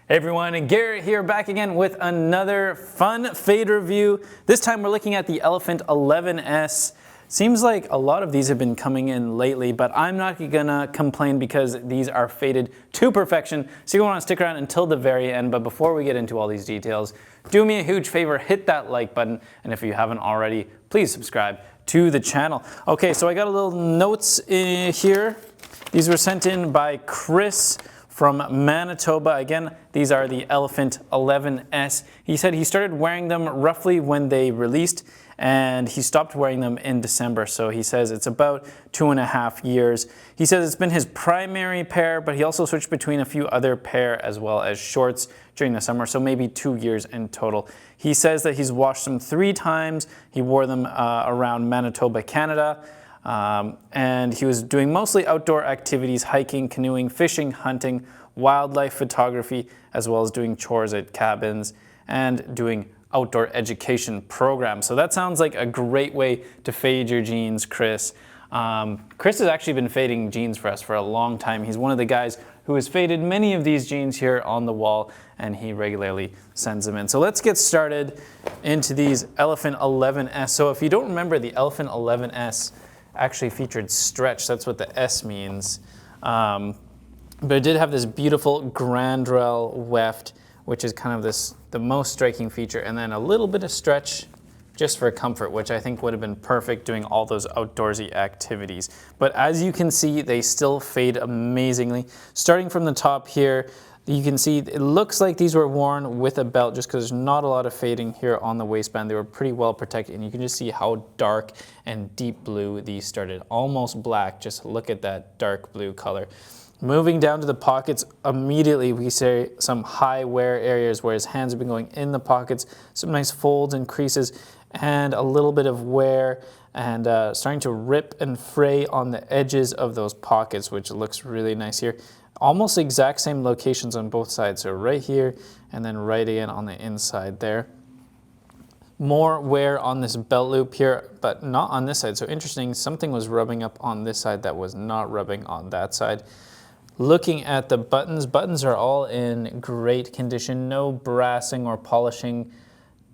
Hey everyone, and Garrett here back again with another fun fade review. This time we're looking at the Elephant 11S. Seems like a lot of these have been coming in lately, but I'm not gonna complain because these are faded to perfection. So you wanna stick around until the very end, but before we get into all these details, do me a huge favor, hit that like button, and if you haven't already, please subscribe to the channel. Okay, so I got a little notes in here. These were sent in by Chris from Manitoba. Again, these are the Elephant 11S. He said he started wearing them roughly when they released, and he stopped wearing them in December. So he says it's about 2.5 years. He says it's been his primary pair, but he also switched between a few other pair as well as shorts during the summer, so maybe 2 years in total. He says that he's washed them 3 times. He wore them around Manitoba, Canada. And he was doing mostly outdoor activities, hiking, canoeing, fishing, hunting, wildlife photography, as well as doing chores at cabins and doing outdoor education programs. So that sounds like a great way to fade your jeans, Chris. Chris has actually been fading jeans for us for a long time. He's one of the guys who has faded many of these jeans here on the wall, and he regularly sends them in. So let's get started into these Elephant 11S. So if you don't remember, the Elephant 11S actually featured stretch. That's what the S means. But it did have this beautiful Grandrelle weft, which is kind of the most striking feature, and then a little bit of stretch just for comfort, which I think would have been perfect doing all those outdoorsy activities. But as you can see, they still fade amazingly. Starting from the top here, you can see it looks like these were worn with a belt just because there's not a lot of fading here on the waistband. They were pretty well protected, and you can just see how dark and deep blue these started. Almost black, just look at that dark blue color. Moving down to the pockets, immediately we see some high wear areas where his hands have been going in the pockets, some nice folds and creases, and a little bit of wear and starting to rip and fray on the edges of those pockets, which looks really nice here. Almost exact same locations on both sides, so right here and then right in on the inside there. More wear on this belt loop here, but not on this side. So interesting, something was rubbing up on this side that was not rubbing on that side. Looking at the buttons, buttons are all in great condition, no brassing or polishing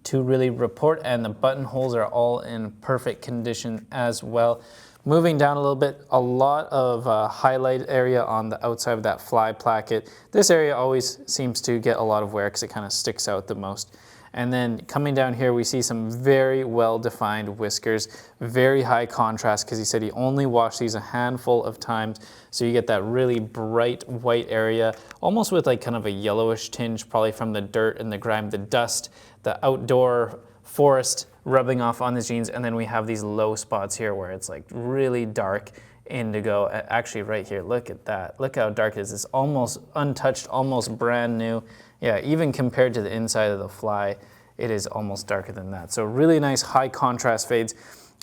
to really report, and the buttonholes are all in perfect condition as well. Moving down a little bit, a lot of highlight area on the outside of that fly placket. This area always seems to get a lot of wear because it kind of sticks out the most. And then coming down here, we see some very well-defined whiskers, very high contrast because he said he only washed these a handful of times. So you get that really bright white area, almost with like kind of a yellowish tinge, probably from the dirt and the grime, the dust, the outdoor forest rubbing off on the jeans. And then we have these low spots here where it's like really dark indigo. Actually right here, look at that. Look how dark it is. It's almost untouched, almost brand new. Yeah, even compared to the inside of the fly, it is almost darker than that. So really nice high contrast fades.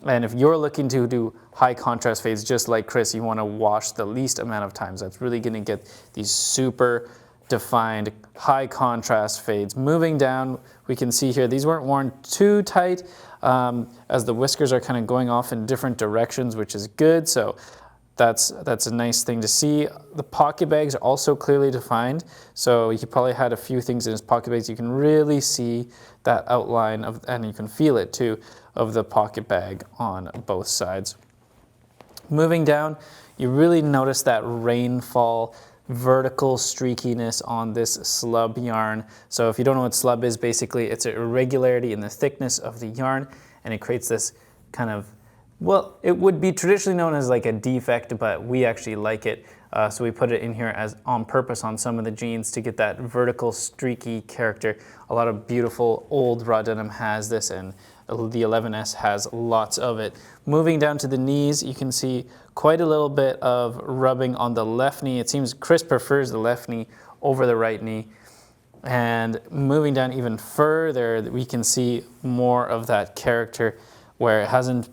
And if you're looking to do high contrast fades just like Chris, you want to wash the least amount of times. That's really going to get these super defined high contrast fades. Moving down, we can see here, these weren't worn too tight as the whiskers are kind of going off in different directions, which is good. So that's a nice thing to see. The pocket bags are also clearly defined. So he probably had a few things in his pocket bags. You can really see that outline of, and you can feel it too, of the pocket bag on both sides. Moving down, you really notice that rainfall vertical streakiness on this slub yarn. So if you don't know what slub is, basically it's an irregularity in the thickness of the yarn, and it creates this kind of, well, it would be traditionally known as like a defect, but we actually like it. So we put it in here as on purpose on some of the jeans to get that vertical streaky character. A lot of beautiful old raw denim has this, and the 11S has lots of it. Moving down to the knees, you can see quite a little bit of rubbing on the left knee. It seems Chris prefers the left knee over the right knee. And moving down even further, we can see more of that character where it hasn't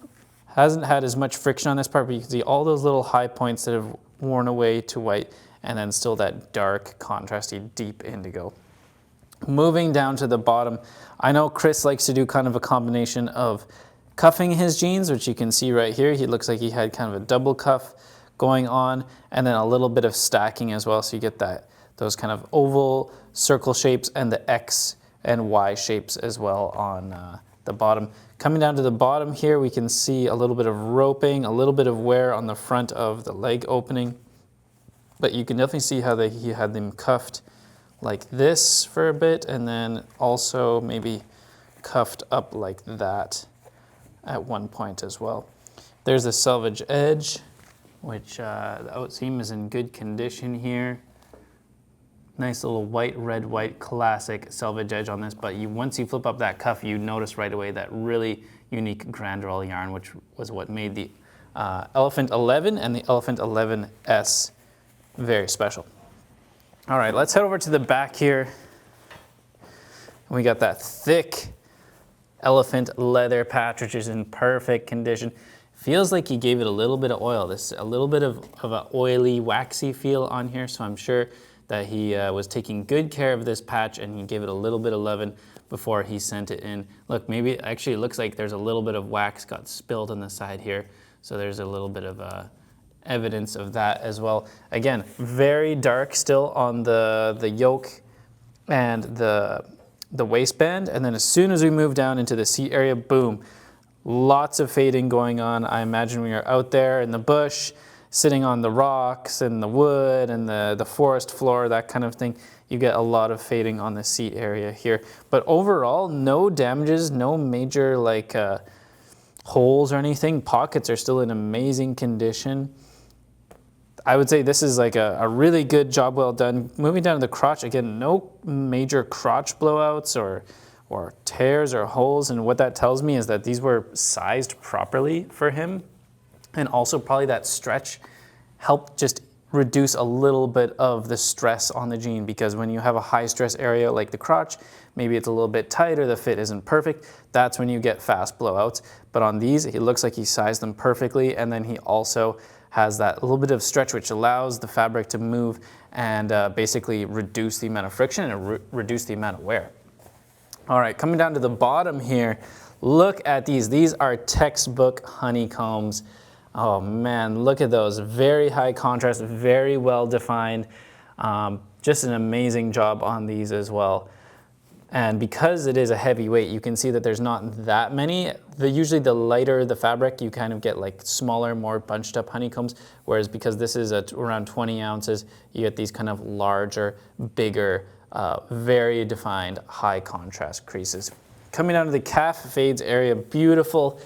had as much friction on this part, but you can see all those little high points that have worn away to white, and then still that dark, contrasty, deep indigo. Moving down to the bottom, I know Chris likes to do kind of a combination of cuffing his jeans, which you can see right here. He looks like he had kind of a double cuff going on, and then a little bit of stacking as well, so you get those kind of oval circle shapes and the X and Y shapes as well on the bottom. Coming down to the bottom here, we can see a little bit of roping, a little bit of wear on the front of the leg opening, but you can definitely see how he had them cuffed like this for a bit, and then also maybe cuffed up like that at one point as well. There's the selvage edge, which the outseam is in good condition here. Nice little white, red, white, classic selvage edge on this, but once you flip up that cuff, you notice right away that really unique Grandrelle yarn, which was what made the Elephant 11 and the Elephant 11S very special. All right, let's head over to the back here. We got that thick elephant leather patch, which is in perfect condition. Feels like he gave it a little bit of oil. This a little bit of an oily, waxy feel on here, so I'm sure that he was taking good care of this patch, and he gave it a little bit of leaven before he sent it in. Look, maybe actually it looks like there's a little bit of wax got spilled on the side here, so there's a little bit of evidence of that as well. Again, very dark still on the yoke and the waistband, and then as soon as we move down into the seat area, boom, lots of fading going on. I imagine we are out there in the bush, sitting on the rocks and the wood and the forest floor, that kind of thing. You get a lot of fading on the seat area here. But overall, no damages, no major like holes or anything. Pockets are still in amazing condition. I would say this is like a really good job, well done. Moving down to the crotch, again, no major crotch blowouts or tears or holes. And what that tells me is that these were sized properly for him. And also probably that stretch helped just reduce a little bit of the stress on the jean, because when you have a high stress area like the crotch, maybe it's a little bit tighter, the fit isn't perfect, that's when you get fast blowouts. But on these, it looks like he sized them perfectly, and then he also has that little bit of stretch which allows the fabric to move and basically reduce the amount of friction and reduce the amount of wear. All right, coming down to the bottom here, look at these. These are textbook honeycombs. Oh man, look at those. Very high contrast, very well defined. Just an amazing job on these as well. And because it is a heavy weight, you can see that there's not that many. Usually the lighter the fabric, you kind of get like smaller, more bunched up honeycombs. Whereas because this is at around 20 ounces, you get these kind of larger, bigger, very defined high contrast creases. Coming down to the calf fades area, beautiful,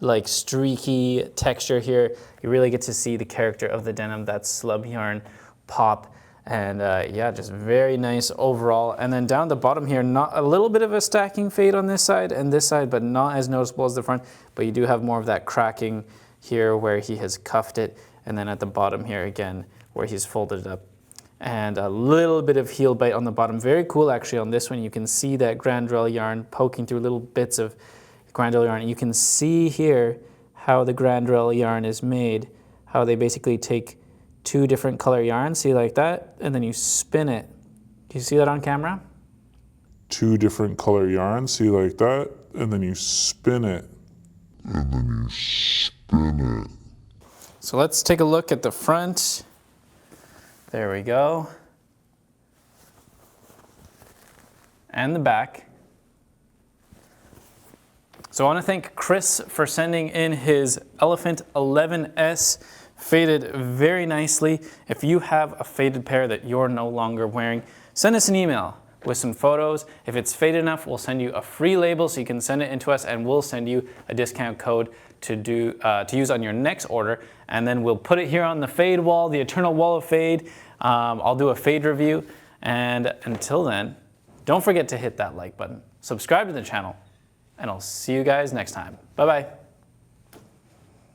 like streaky texture here. You really get to see the character of the denim, that slub yarn pop, and yeah, just very nice overall. And then down the bottom here, not a little bit of a stacking fade on this side and this side, but not as noticeable as the front, but you do have more of that cracking here where he has cuffed it, and then at the bottom here again where he's folded it up. And a little bit of heel bite on the bottom. Very cool actually on this one. You can see that Grandrelle yarn poking through little bits of Grandrelle yarn. You can see here how the Grandrelle yarn is made, how they basically take two different color yarns, see like that, and then you spin it. Do you see that on camera? Two different color yarns, see like that, and then you spin it. So let's take a look at the front. There we go. And the back. So I want to thank Chris for sending in his Elephant 11S, faded very nicely. If you have a faded pair that you're no longer wearing, send us an email with some photos. If it's faded enough, we'll send you a free label so you can send it in to us, and we'll send you a discount code to use on your next order. And then we'll put it here on the fade wall, the eternal wall of fade. I'll do a fade review. And until then, don't forget to hit that like button, subscribe to the channel, and I'll see you guys next time. Bye-bye.